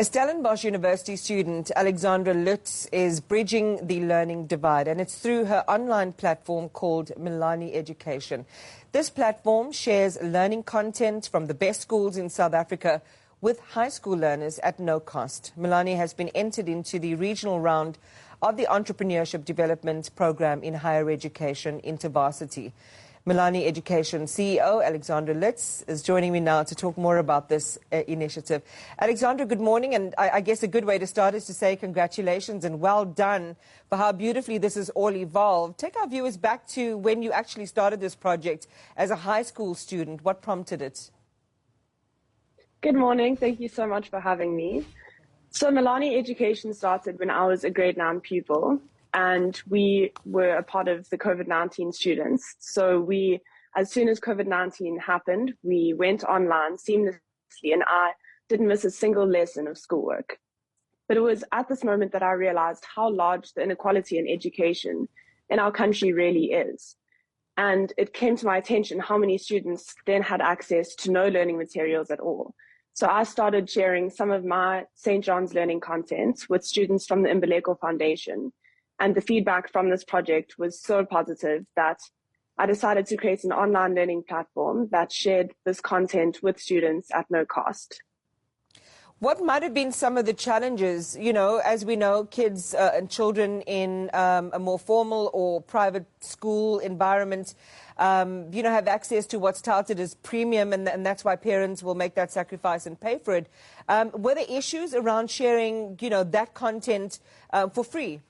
A Stellenbosch University student, Alexandra Lutz, is bridging the learning divide, and it's through her online platform called Milani Education. This platform shares learning content from the best schools in South Africa with high school learners at no cost. Milani has been entered into the regional round of the Entrepreneurship Development Program in Higher Education InterVarsity. Milani Education CEO Alexandra Lutz is joining me now to talk more about this initiative. Alexandra, good morning, and I guess a good way to start is to say congratulations and well done for how beautifully this has all evolved. Take our viewers back to when you actually started this project as a high school student. What prompted it? Good morning. Thank you so much for having me. So Milani Education started when I was a grade 9 pupil, and we were a part of the COVID-19 students. So as soon as COVID-19 happened, we went online seamlessly, and I didn't miss a single lesson of schoolwork. But it was at this moment that I realized how large the inequality in education in our country really is. And it came to my attention how many students then had access to no learning materials at all. So I started sharing some of my St. John's learning content with students from the Imbaleko Foundation. And the feedback from this project was so positive that I decided to create an online learning platform that shared this content with students at no cost. What might have been some of the challenges? You know, as we know, kids and children in a more formal or private school environment, have access to what's touted as premium, and that's why parents will make that sacrifice and pay for it. Were there issues around sharing, that content for free?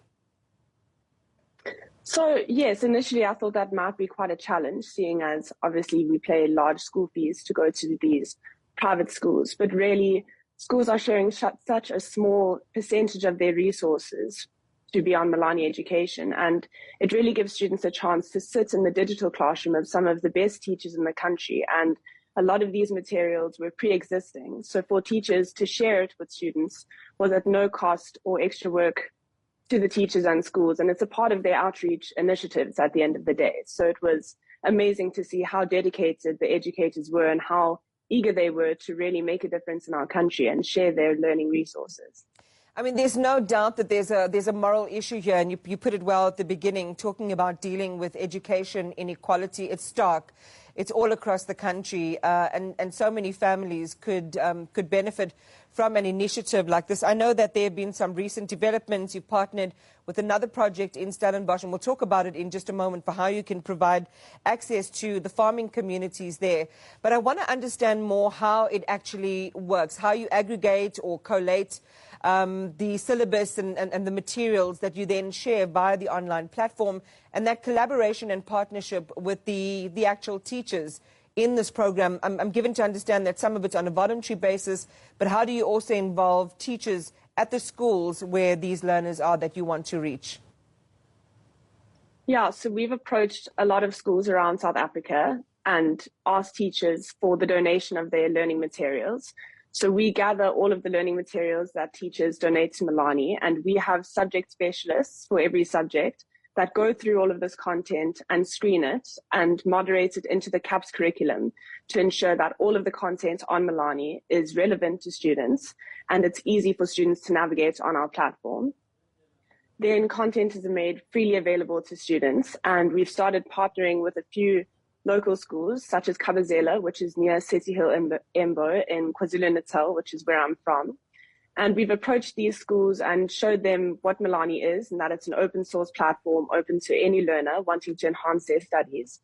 So, yes, initially I thought that might be quite a challenge, seeing as obviously we pay large school fees to go to these private schools. But really, schools are sharing such a small percentage of their resources to be on Milani Education. And it really gives students a chance to sit in the digital classroom of some of the best teachers in the country. And a lot of these materials were pre-existing. So for teachers to share it with students was at no cost or extra work to the teachers and schools, and it's a part of their outreach initiatives at the end of the day. So it was amazing to see how dedicated the educators were and how eager they were to really make a difference in our country and share their learning resources. I mean, there's no doubt that there's a moral issue here, and you put it well at the beginning, talking about dealing with education inequality. It's stark. It's all across the country, and so many families could benefit from an initiative like this. I know that there have been some recent developments. You partnered with another project in Stellenbosch, and we'll talk about it in just a moment, for how you can provide access to the farming communities there. But I want to understand more how it actually works, how you aggregate or collate the syllabus and the materials that you then share via the online platform, and that collaboration and partnership with the actual teachers in this program. I'm given to understand that some of it's on a voluntary basis, but how do you also involve teachers at the schools where these learners are that you want to reach? Yeah, so we've approached a lot of schools around South Africa and asked teachers for the donation of their learning materials. So we gather all of the learning materials that teachers donate to Milani, and we have subject specialists for every subject that go through all of this content and screen it and moderate it into the CAPS curriculum to ensure that all of the content on Milani is relevant to students and it's easy for students to navigate on our platform. Then content is made freely available to students, and we've started partnering with a few local schools such as Kabazela, which is near City Hill Embo in KwaZulu-Natal, which is where I'm from. And we've approached these schools and showed them what Milani is, and that it's an open source platform open to any learner wanting to enhance their studies.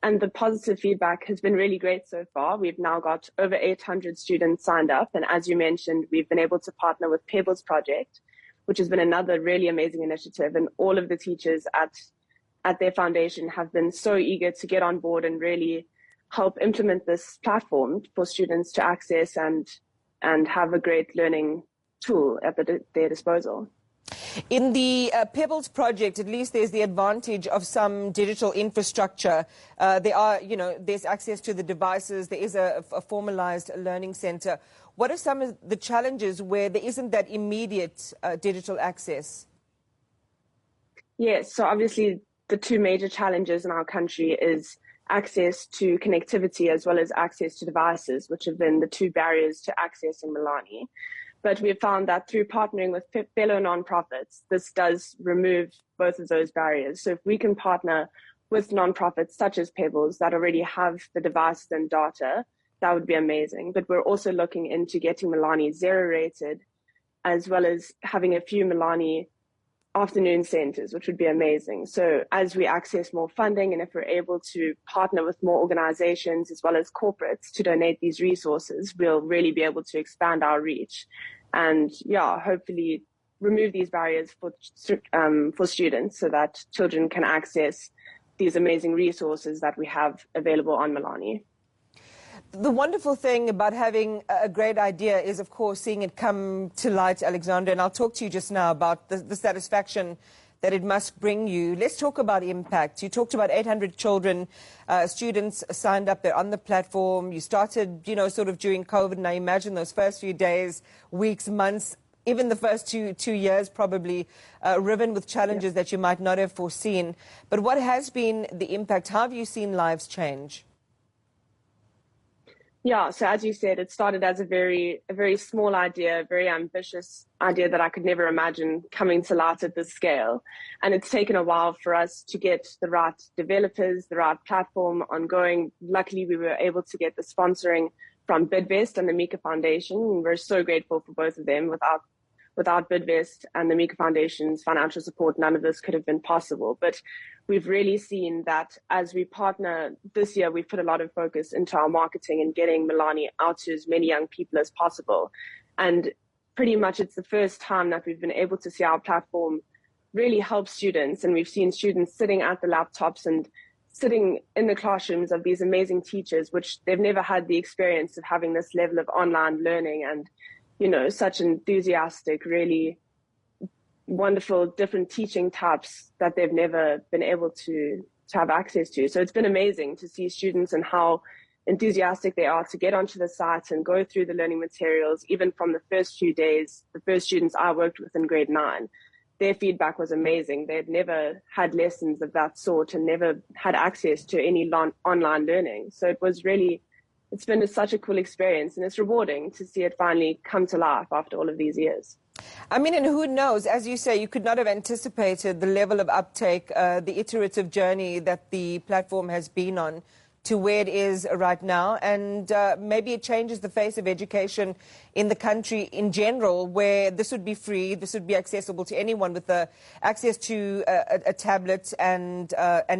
And the positive feedback has been really great so far. We've now got over 800 students signed up. And as you mentioned, we've been able to partner with Pebbles Project, which has been another really amazing initiative. And all of the teachers at their foundation have been so eager to get on board and really help implement this platform for students to access and have a great learning tool at their disposal. In the Pebbles project, at least there's the advantage of some digital infrastructure. There's access to the devices. There is a formalized learning center. What are some of the challenges where there isn't that immediate digital access? Yes, so obviously the two major challenges in our country is access to connectivity as well as access to devices, which have been the two barriers to access in Milani. But we've found that through partnering with fellow nonprofits, this does remove both of those barriers. So if we can partner with nonprofits such as Pebbles that already have the devices and data, that would be amazing. But we're also looking into getting Milani zero rated, as well as having a few Milani afternoon centers, which would be amazing. So as we access more funding, and if we're able to partner with more organizations as well as corporates to donate these resources, we'll really be able to expand our reach and hopefully remove these barriers for students so that children can access these amazing resources that we have available on Milani. The wonderful thing about having a great idea is, of course, seeing it come to light, Alexandra, and I'll talk to you just now about the satisfaction that it must bring you. Let's talk about impact. You talked about 800 children, students signed up there on the platform. You started, sort of during COVID, and I imagine those first few days, weeks, months, even the first two years probably riven with challenges that you might not have foreseen. But what has been the impact? How have you seen lives change? Yeah, so as you said, it started as a very small idea, a very ambitious idea that I could never imagine coming to light at this scale. And it's taken a while for us to get the right developers, the right platform ongoing. Luckily, we were able to get the sponsoring from Bidvest and the Mika Foundation. And we're so grateful for both of them. Without Bidvest and the Mika Foundation's financial support, none of this could have been possible. But we've really seen that as we partner this year, we've put a lot of focus into our marketing and getting Milani out to as many young people as possible. And pretty much it's the first time that we've been able to see our platform really help students. And we've seen students sitting at the laptops and sitting in the classrooms of these amazing teachers, which they've never had the experience of having this level of online learning and such enthusiastic, really wonderful, different teaching types that they've never been able to have access to. So it's been amazing to see students and how enthusiastic they are to get onto the site and go through the learning materials. Even from the first few days, the first students I worked with in grade 9, their feedback was amazing. They'd never had lessons of that sort and never had access to any online learning. So it's been such a cool experience, and it's rewarding to see it finally come to life after all of these years. I mean, and who knows, as you say, you could not have anticipated the level of uptake, the iterative journey that the platform has been on to where it is right now. And maybe it changes the face of education in the country in general, where this would be free, this would be accessible to anyone with access to a tablet and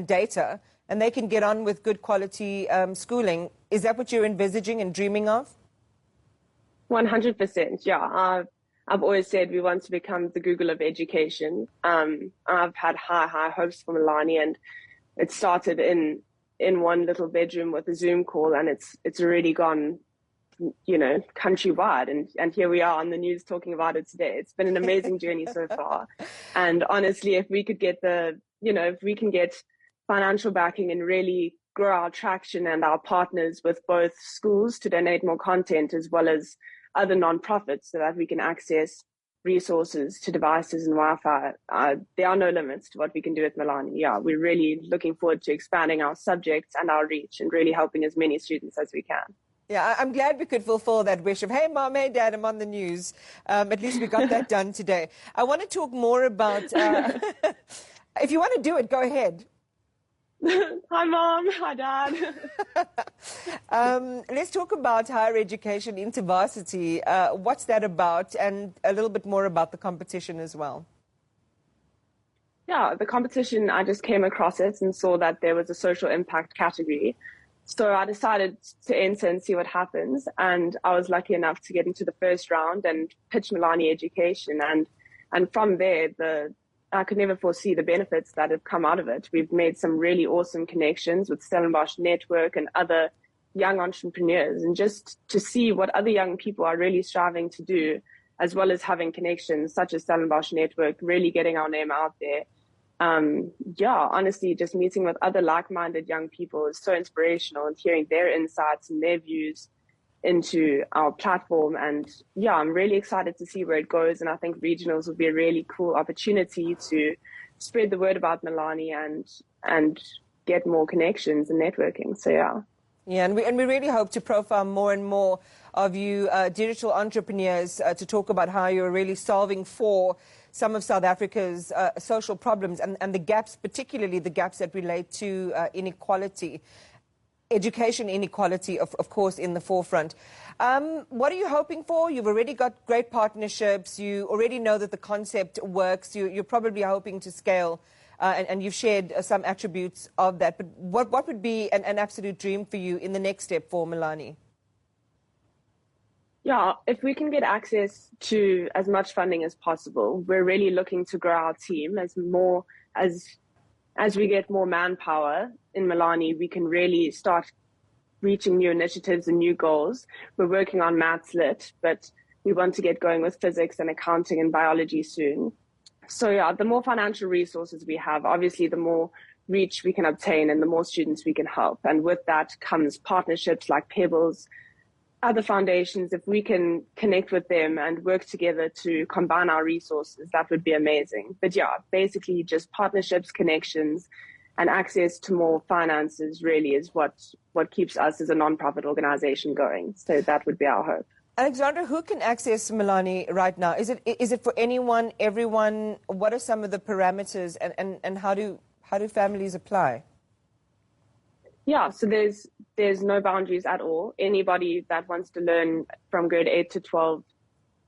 data, and they can get on with good quality schooling. Is that what you're envisaging and dreaming of? 100%, yeah. I've always said we want to become the Google of education. I've had high hopes for Milani, and it started in one little bedroom with a Zoom call, and it's already gone, countrywide. And here we are on the news talking about it today. It's been an amazing journey so far. And honestly, if we could get if we can get financial backing and really grow our traction and our partners with both schools to donate more content as well as other nonprofits so that we can access resources to devices and Wi-Fi. There are no limits to what we can do at Milani. Yeah, we're really looking forward to expanding our subjects and our reach and really helping as many students as we can. Yeah, I'm glad we could fulfill that wish of, hey, Mom, hey, Dad, I'm on the news. At least we got that done today. I want to talk more about, if you want to do it, go ahead. Hi, Mom. Hi, Dad. Let's talk about higher education InterVarsity. What's that about? And a little bit more about the competition as well. Yeah, the competition, I just came across it and saw that there was a social impact category. So I decided to enter and see what happens. And I was lucky enough to get into the first round and pitch Milani Education. And from there, I could never foresee the benefits that have come out of it. We've made some really awesome connections with Stellenbosch Network and other young entrepreneurs, and just to see what other young people are really striving to do, as well as having connections such as Stellenbosch Network, really getting our name out there. Honestly, just meeting with other like-minded young people is so inspirational, and hearing their insights and their views into our platform. And I'm really excited to see where it goes. And I think regionals will be a really cool opportunity to spread the word about Milani and get more connections and networking. So yeah. Yeah, and we really hope to profile more and more of you digital entrepreneurs to talk about how you're really solving for some of South Africa's social problems and the gaps, particularly the gaps that relate to inequality. Education inequality, of course, in the forefront. What are you hoping for? You've already got great partnerships. You already know that the concept works. You're probably hoping to scale, and you've shared some attributes of that. But what would be an absolute dream for you in the next step for Milani? Yeah, if we can get access to as much funding as possible, we're really looking to grow our team as we get more manpower in Milani, we can really start reaching new initiatives and new goals. We're working on maths lit, but we want to get going with physics and accounting and biology soon. So yeah, the more financial resources we have, obviously the more reach we can obtain and the more students we can help. And with that comes partnerships like Pebbles, other foundations. If we can connect with them and work together to combine our resources, that would be amazing. But yeah, basically just partnerships, connections, and access to more finances really is what keeps us as a non-profit organization going. So that would be our hope. Alexandra, who can access Milani right now? Is it for anyone, everyone? What are some of the parameters, and how do families apply? Yeah, so there's no boundaries at all. Anybody that wants to learn from grade 8 to 12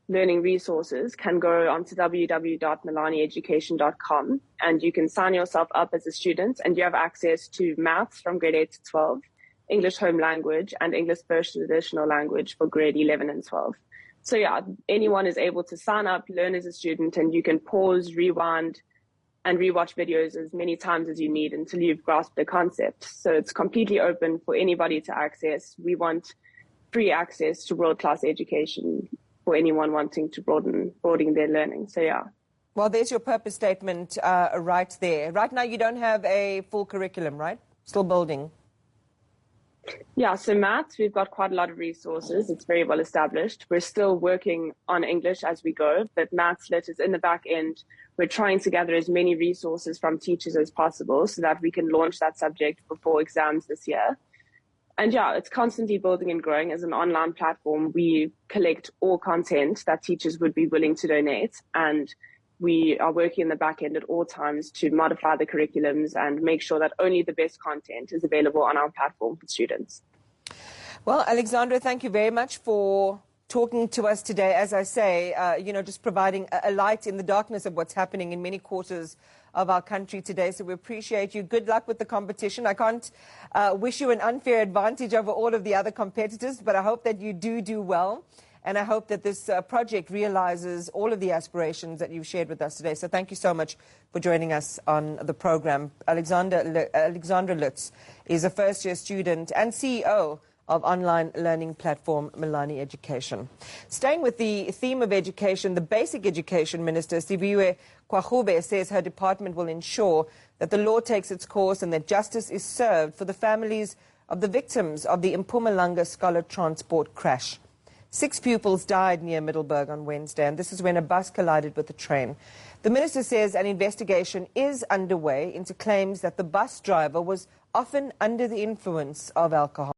learning resources can go onto www.milanieducation.com and you can sign yourself up as a student, and you have access to maths from grade 8 to 12, English home language, and English first additional language for grade 11 and 12. So yeah, anyone is able to sign up, learn as a student, and you can pause, rewind, and rewatch videos as many times as you need until you've grasped the concept. So it's completely open for anybody to access. We want free access to world-class education for anyone wanting to broaden their learning. So yeah. Well, there's your purpose statement right there. Right now you don't have a full curriculum, right? Still building. Yeah, so maths, we've got quite a lot of resources. It's very well established. We're still working on English as we go, but maths lit is in the back end. We're trying to gather as many resources from teachers as possible so that we can launch that subject before exams this year. And yeah, it's constantly building and growing. As an online platform, we collect all content that teachers would be willing to donate, and we are working in the back end at all times to modify the curriculums and make sure that only the best content is available on our platform for students. Well, Alexandra, thank you very much for talking to us today. As I say, just providing a light in the darkness of what's happening in many quarters of our country today. So we appreciate you. Good luck with the competition. I can't wish you an unfair advantage over all of the other competitors, but I hope that you do well. And I hope that this project realizes all of the aspirations that you've shared with us today. So thank you so much for joining us on the program. Alexandra Lutz is a first-year student and CEO of online learning platform Milani Education. Staying with the theme of education, the Basic Education Minister, Sibiwe Kwagube, says her department will ensure that the law takes its course and that justice is served for the families of the victims of the Mpumalanga scholar transport crash. 6 pupils died near Middelburg on Wednesday, and this is when a bus collided with a train. The minister says an investigation is underway into claims that the bus driver was often under the influence of alcohol.